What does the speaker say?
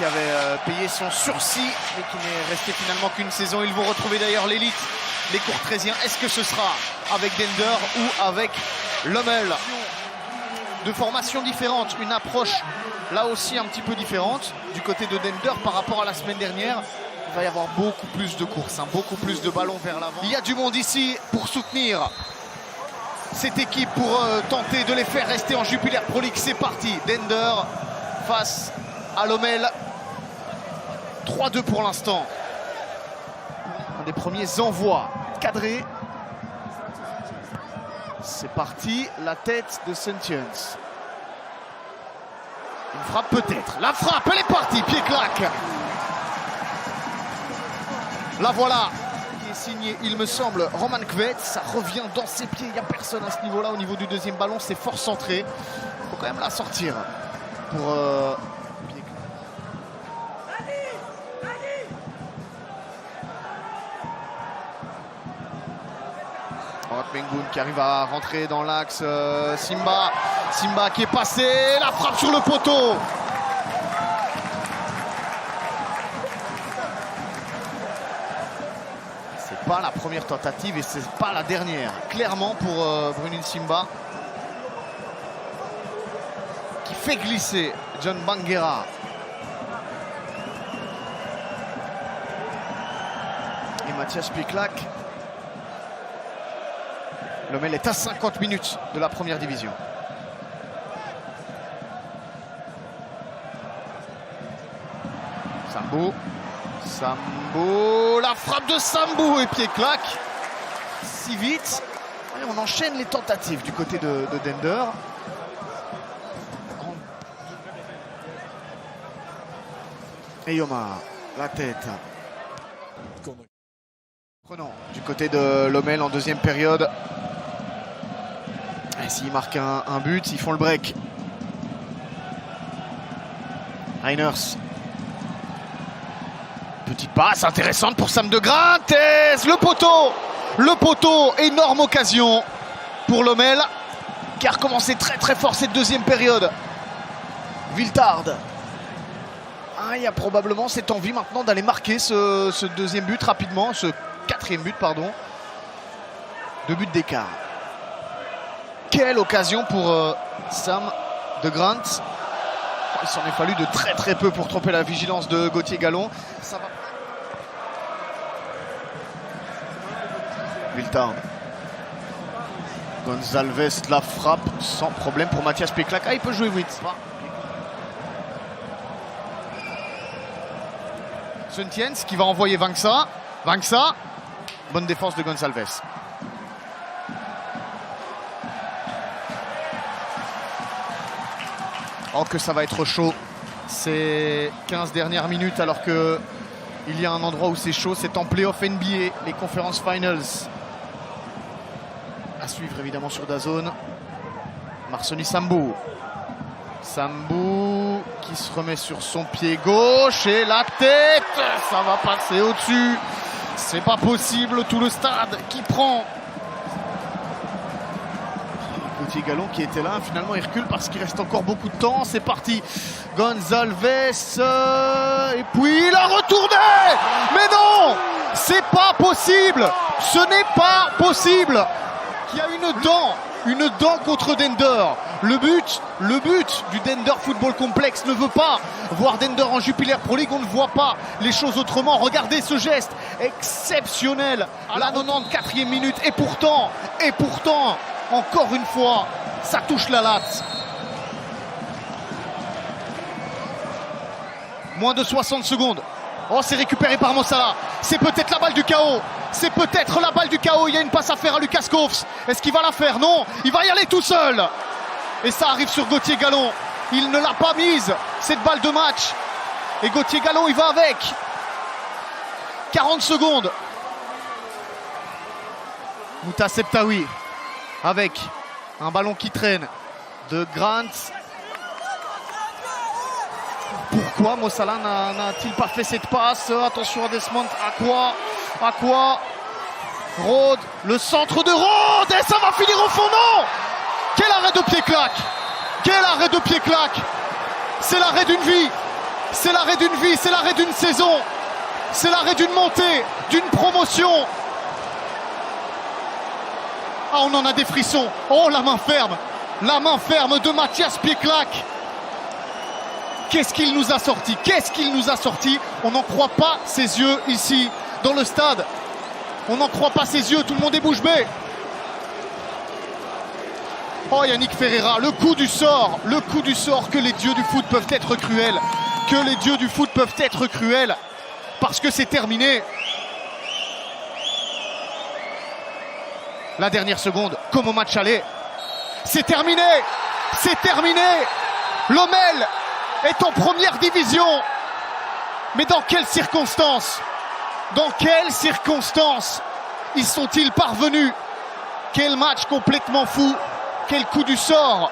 qui avait payé son sursis et qui n'est resté finalement qu'une saison. Ils vont retrouver d'ailleurs l'élite, les Courtrésiens. Est-ce que ce sera avec Dender ou avec Lommel? De formations différentes, une approche là aussi un petit peu différente du côté de Dender par rapport à la semaine dernière. Il va y avoir beaucoup plus de courses, beaucoup plus de ballons vers l'avant. Il y a du monde ici pour soutenir cette équipe, pour tenter de les faire rester en Jupiler Pro League. C'est parti, Dender face à Lommel. 3-2 pour l'instant. Un des premiers envois cadrés. C'est parti, la tête de Saint-Jens. Une frappe peut-être. La frappe, elle est partie, pied-claque. La voilà, qui est signé, il me semble, Roman Kvet. Ça revient dans ses pieds, il n'y a personne à ce niveau-là. Au niveau du deuxième ballon, c'est fort centré. Il faut quand même la sortir pour... Mengoun qui arrive à rentrer dans l'axe. Simba qui est passé, la frappe sur le poteau. C'est pas la première tentative et c'est pas la dernière, clairement, pour Brunin Simba, qui fait glisser John Banguera. Et Mathias Piklak. Lommel est à 50 minutes de la première division. Sambou, la frappe de Sambou et pied-claque. Si vite. Et on enchaîne les tentatives du côté de Dender. Et Yoma, la tête. Prenons du côté de Lommel en deuxième période. Et s'ils marquent un but, ils font le break. Reiners. Petite passe intéressante pour Sam de Grantes. Le poteau, énorme occasion pour Lommel, qui a recommencé très fort cette deuxième période. Viltard. Il y a probablement cette envie maintenant d'aller marquer ce deuxième but rapidement, ce quatrième but, pardon. 2 buts d'écart. Quelle occasion pour Sam de Grantes. Il s'en est fallu de très peu pour tromper la vigilance de Gauthier Gallon. Ça va. Viltard. Gonzalez la frappe sans problème pour Mathias Piklak. Il peut jouer vite. Saint-Jens qui va envoyer Vangsa. Bonne défense de Gonzalez. Oh, que ça va être chaud ces 15 dernières minutes, alors que il y a un endroit où c'est chaud, c'est en playoff NBA, les Conference Finals. À suivre évidemment sur DAZN. Marconi Sambou qui se remet sur son pied gauche et la tête, ça va passer au-dessus. C'est pas possible, tout le stade qui prend. Gauthier Gallon qui était là, finalement il recule parce qu'il reste encore beaucoup de temps. C'est parti, Gonzalez, et puis il a retourné. Mais non, c'est pas possible, ce n'est pas possible. Il y a une dent contre Dender. Le but du Dender Football Complex ne veut pas voir Dender en Jupiler Pro League. On ne voit pas les choses autrement. Regardez ce geste exceptionnel à la 94e minute. Et pourtant, encore une fois, ça touche la latte. Moins de 60 secondes. Oh, c'est récupéré par Mossala. C'est peut-être la balle du chaos. Il y a une passe à faire à Lucas Kovs. Est-ce qu'il va la faire? Non, il va y aller tout seul. Et ça arrive sur Gauthier Gallon. Il ne l'a pas mise, cette balle de match. Et Gauthier Gallon, il va avec. 40 secondes. Mouta Septaoui avec un ballon qui traîne de Grantes. Pourquoi Mossala n'a-t-il pas fait cette passe? Attention à Desmond. À quoi Rode, le centre de Rode, et ça va finir au fond. Non, quel arrêt de pied-claque. C'est l'arrêt d'une vie. C'est l'arrêt d'une vie, c'est l'arrêt d'une saison. C'est l'arrêt d'une montée, d'une promotion. Ah, on en a des frissons. Oh, la main ferme de Mathias Pieklak. Qu'est-ce qu'il nous a sorti? Qu'est-ce qu'il nous a sorti? On n'en croit pas ses yeux ici, dans le stade. On n'en croit pas ses yeux, tout le monde est bouche bée. Oh, Yannick Ferreira, le coup du sort, que les dieux du foot peuvent être cruels. Que les dieux du foot peuvent être cruels. Parce que c'est terminé. La dernière seconde, comme au match aller. C'est terminé. C'est terminé. Lommel est en première division. Mais dans quelles circonstances? Dans quelles circonstances y sont-ils parvenus? Quel match complètement fou. Quel coup du sort.